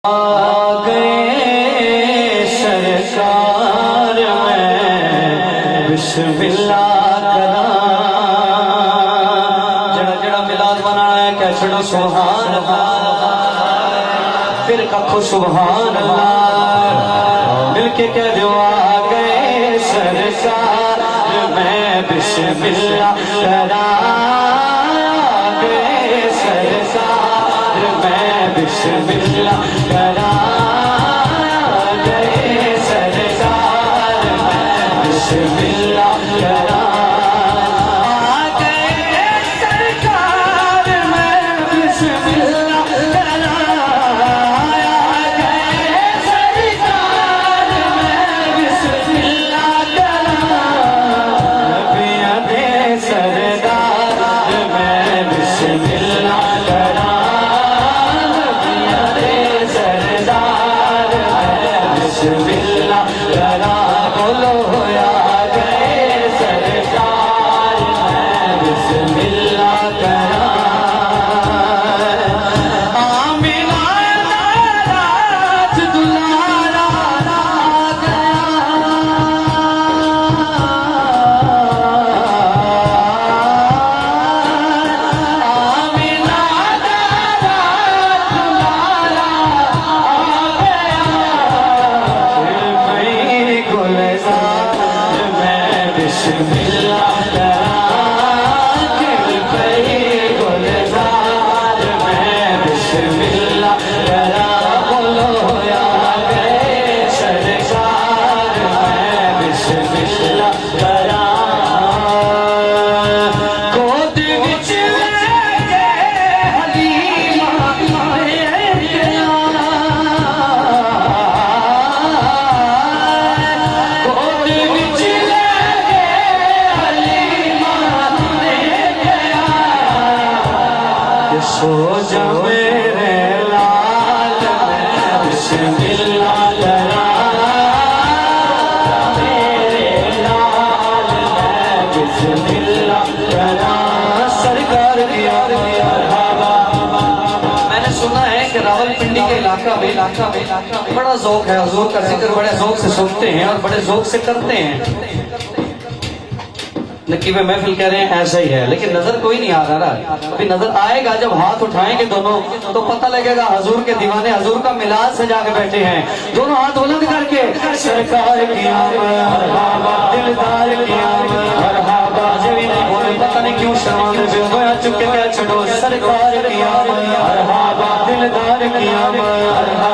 आ गए सरकार में बिस्मिल्लाह करा जड़ा जड़ा मिलाद मनाना है कह छड़ो सुभान अल्लाह फिर कखो सुभान अल्लाह मिलके कह दो आ गए सरकार में बिस्मिल्लाह करा आ गए सरकार में बिस्मिल्लाह करा गए सरकार में बिस्मिल्लाह करा गए सरकार में बिस्मिल्लाह करा गए सरकार में बिस्मिल्लाह करा नबियां दे सरदार में बिस्मिल्लाह करा बिस्मिल्लाह करा बोलो आ गए सरकार में बिस्मिल्लाह करा आमिना राज दुलारा आ गया आमिना राज दुलारा आ बिस्मिल्लाह करा दिल पे गुलजार में बिस्मिल्लाह करा बोलो आ गए सरकार में बिस्मिल्लाह करा गोद विच लेके हलीमा गया गोद विच सो जा मेरे लाल बिस्मिल्लाह करा मेरे लाल बिस्मिल्लाह करा सरकार की मरहबा। मैंने सुना है कि रावलपिंडी के इलाका में बड़ा ज़ौक़ है, हुज़ूर का जिक्र बड़े ज़ौक़ से सुनते हैं और बड़े ज़ौक़ से करते हैं। नकीब महफिल कह रहे हैं ऐसा ही है, लेकिन नजर कोई नहीं आ रहा। अभी नजर आएगा जब हाथ उठाएंगे दोनों तो पता लगेगा हजूर के दीवाने हजूर का मिलाद सजा के बैठे हैं। दोनों हाथ बुलंद करके सरकार की मरहबा दिलदार की मरहबा भी नहीं बोले पता नहीं क्यों शर्माने चुप के क्या छोड़ो सरकार की मरहबा दिलदार की मरहबा